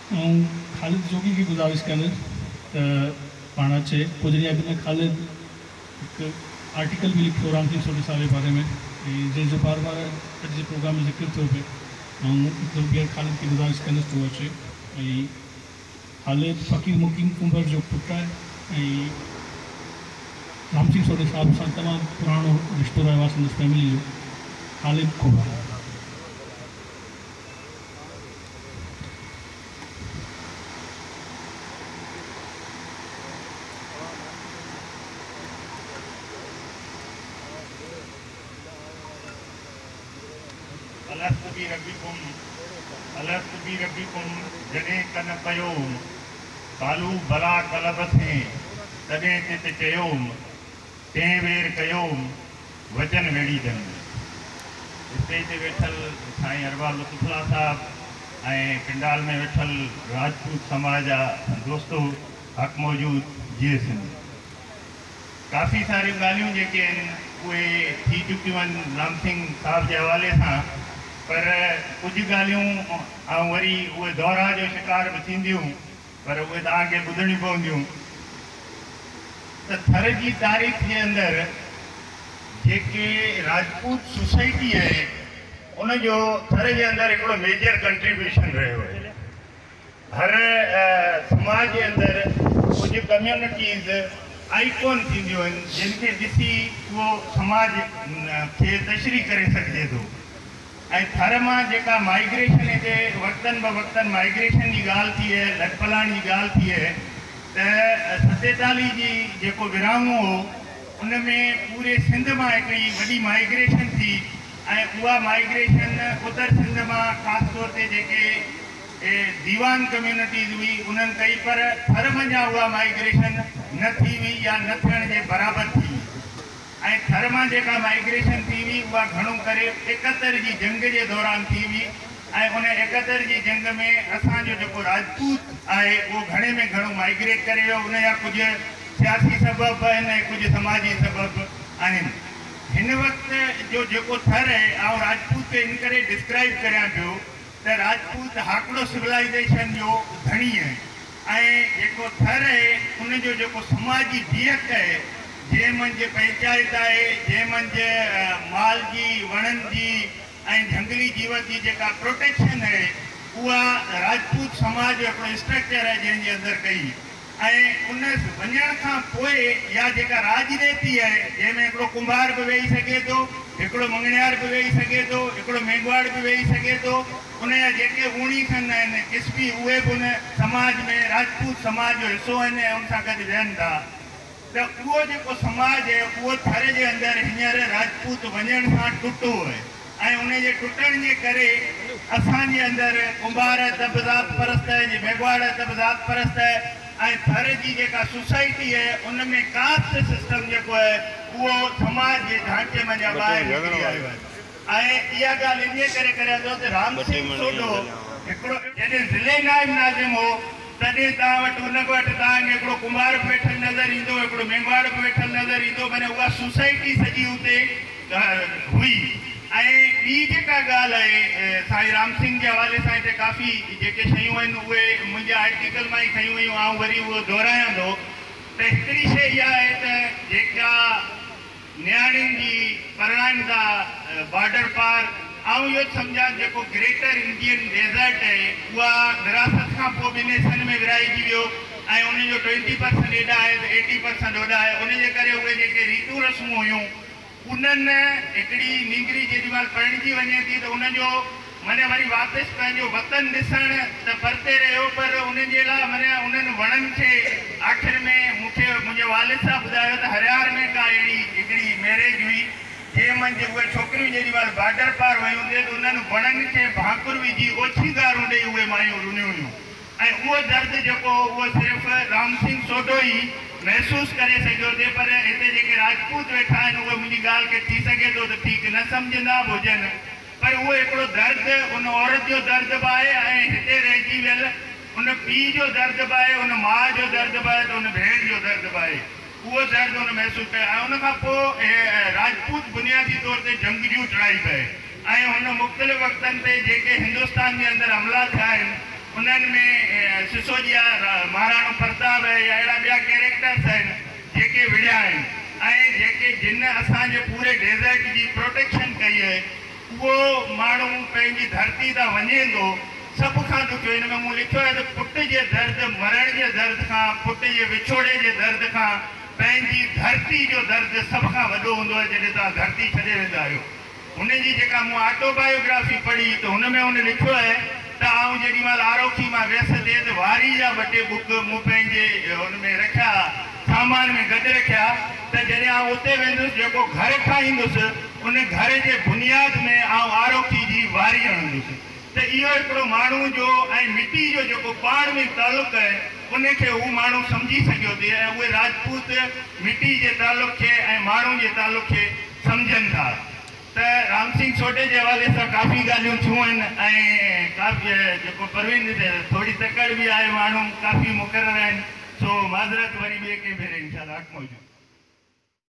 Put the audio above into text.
खालिद जोगी की गुजारिश करें पाना चे कुछ ॾींहं अॻु में खालिद एक आर्टिकल भी लिखो राम सिंह सोढी साहब के बारे में जैसे बार बार अॼु प्रोग्राम में ज़िक्र थो पे ॿीहर खालिद की गुजारिश करें तो अचे खालिद फ़कीर मुकीम कुंभर जो पुट है राम सिंह सोढी साहब से तमाम पुरानो रिश्तो रहियो आहे संदसि फैमिली जो खालिद कुंभर अलस्तु बि रब्बिकुम जॾहिं कन पयोम कालू भला कलब थे तॾहिं चित चयोम तंहिं वेर कयोम वचन वेड़ी जन स्टेज ते वेठल साईं अरबाब लुत्फुल्ला साहब ऐं पिंडाल में वेठल राजपूत समाज जा दोस्तो हक़ मौजूद जीअ सिंध काफ़ी सारियूं ॻाल्हियूं जेके आहिनि उहे थी चुकियूं आहिनि राम सिंह साहब जे हवाले सां पर कुछ ॻाल्हियूं वरी उहे दौरा जो शिकार भी थींदियूं पर उहे तव्हांखे ॿुधणियूं पवंदियूं त थर जी तारीख़ जे अंदरि जेके राजपूत सोसाइटी है उनजो थर जे अंदरि हिकिड़ो मेजर कंट्रीब्यूशन रहियो आहे हर समाज जे अंदरि कुछ कम्यूनिटीज़ आइकॉन थींदियूं आहिनि जिनखे ॾिसी उहो समाज खे तशरी करे सघिजे थो ऐं थर मां जेका माइग्रेशन हिते वक़्तन ब वक़्तन माइग्रेशन की ॻाल्हि थी है लटपलाण की ॻाल्हि थी है त 47 जी जेको विरहाङो हो उन में पूरे सिंध में हिकिड़ी वॾी माइग्रेशन थी ऐं उहा माइग्रेशन उत्तर सिंध में ख़ासि तौर ते जेके दीवान कम्यूनिटीज़ हुई उन्हनि कई पर थर मंझां उहा माइग्रेशन न थी हुई या न थियण जे बराबरि थी ऐं थर मां जेका माइग्रेशन थी हुई उहा घणो करे 71 जी जंग जे दौरान थी हुई ऐं उन 71 जी जंग में असांजो जेको राजपूत आहे उहो घणे में घणो माइग्रेट करे वियो उनजा कुझु सियासी सबब आहिनि ऐं कुझु समाजी सबब आहिनि हिन वक़्त जो जेको थर आहे ऐं राजपूत खे इन करे डिस्क्राइब करियां पियो त राजपूत हाकड़ो सिविलाइज़ेशन जो धणी आहे ऐं जेको थर आहे उनजो जेको समाजी बिहक आहे जंहिं मंझि पंचायत आहे जंहिं मंझि माल जी वणनि जी ऐं झंगली जीवन की जेका प्रोटेक्शन है उहा राजपूत समाज जो हिकिड़ो स्ट्रक्चर है जंहिंजे अंदरि कई ऐं उन वञण खां पोइ या जेका राजनीति आहे जंहिंमें हिकिड़ो कुंभार बि वेही सघे थो हिकिड़ो मंगणियार बि वेही सघे थो हिकिड़ो मेघवाड़ बि वेही सघे थो उनजा जेके ऊणी सन आहिनि किस्बी उहे बि उन समाज में राजपूत समाज जो हिसो आहिनि ऐं उन सां गॾु विहनि था तो वो जो समाज है वो थर के अंदर हींअर राजपूत वञण सां टुटो है उन टुटण के करे असांजे अंदर कुंभार तबज़ात परस्त है मेघवाड़ तबज़ात परस्त है थर की जेका सोसाइटी है उनमें कास्ट सिस्टम जो है वो समाज के ढांचे में बाहर निकरी आयो है इहा ॻाल्हि इन करे करियां थो त राम सिंह सोढो हिकिड़ो जॾहिं ज़िले नाइब नाज़िम हो तॾहिं तव्हां वटि उन वटि तव्हांखे हिकिड़ो कुंभार बि वेठल नज़र ईंदो हिकिड़ो मेघवाड़ बि वेठल नज़र ईंदो माना उहा सोसाइटी सॼी हुते हुई ऐं ॿी जेका ॻाल्हि आहे साईं राम सिंह जे हवाले सां हिते काफ़ी जेके शयूं आहिनि उहे मुंहिंजे आर्टिकल मां ई खयूं हुयूं ऐं वरी उहो दोहरायां थो त हिकिड़ी शइ इहा आहे त जेका नियाणियुनि जी परणाइनि था बॉर्डर पार आऊं यो समझा जो ग्रेटर इंडियन डेजर्ट है उहा विरासत खां पोइ ॿिनि हिसनि में विराइजी वियो ऐं उनजो 20% एॾा आहे त 80% ओॾा आहे उनजे करे उहे जेके रीतियूं रस्मूं हुयूं उन्हनि हिकिड़ी निंगरी जेॾी महिल परिणिजी वञे थी त उनजो माना वरी वापसि पंहिंजो वतन ॾिसणु त परते रहियो पर उनजे लाइ माना उन्हनि वणनि खे आख़िर में मूंखे मुंहिंजे वालिद साहब ॿुधायो त हरियार में का अहिड़ी हिकिड़ी मैरिज हुई जंहिं मंझि उहे छोकिरियूं जेॾी महिल बॉर्डर पार वयूं हूंदियूं त उन्हनि वणनि खे भाकुर विझी ओछीदारूं ॾेई उहे मायूं रुनियूं हुयूं ऐं उहो दर्द जेको उहो सिर्फ़ु राम सिंह सोढो ई महसूसु करे सघियो थिए पर हिते जेके राजपूत वेठा आहिनि उहे मुंहिंजी ॻाल्हि खे थी सघे थो त ठीकु न सम्झंदा बि हुजनि पर उहो हिकिड़ो दर्द उन औरत जो दर्द बि आहे ऐं हिते रहिजी वियल उन पीउ जो दर्द बि आहे उन माउ जो दर्द बि आहे त उन भेण जो दर्द बि आहे वो दर्द उन महसूस कयो ऐं उन खां पोइ राजपूत बुनियादी तौर ते जंगजू चढ़ाई पए ऐं हुन मुख़्तलिफ़ वक़्तनि ते जेके हिंदुस्तान जे अंदरि हमला थिया आहिनि उन्हनि में सिसोदिया महाराणो प्रताप है या अहिड़ा ॿिया कैरेक्टर्स आहिनि जेके विढ़िया आहिनि ऐं जेके जिन असांजे पूरे डेज़र्ट जी प्रोटेक्शन कई आहे उहो माण्हू पंहिंजी धरती तां वञे थो सभ खां ॾुखियो हिन में मूं लिखियो आहे त पुट जे दर्द मरण जे दर्द खां पुट जे विछोड़े जे दर्द खां पंहिंजी धरती जो दर्द सभ खां वॾो हूंदो आहे जॾहिं तव्हां धरती छॾे वेंदा आहियो। हुन जी जेका मूं ऑटोबायोग्राफी पढ़ी त हुन में हुन लिखियो आहे त आउं जेॾी महिल आरोखी मां वियसि ते त वारी जा ॿ टे बुक मूं पंहिंजे हुन में रखिया सामान में गॾु रखिया त जॾहिं आउं उते वेंदुसि जेको घर ठाहींदुसि उन घर जे बुनियाद में आउं आरोखी जी वारी हणंदुसि त इहो हिकिड़ो माण्हू जो ऐं मिटी जो जेको पाण में तालुक़ आहे उनखे हू माण्हू सम्झी सघियो थी ऐं उहे राजपूत मिटी जे तालुक़ खे ऐं माण्हू जे तालुक़ खे सम्झनि था। त राम सिंह सोढे जे हवाले सां काफ़ी ॻाल्हियूं थियूं आहिनि ऐं काफ़ी जेको परवीन थोरी तकड़ बि आहे माण्हू काफ़ी मुक़ररु आहिनि सो माज़रत वरी ॿिए कंहिं भेरे इनशाला मौजूदु।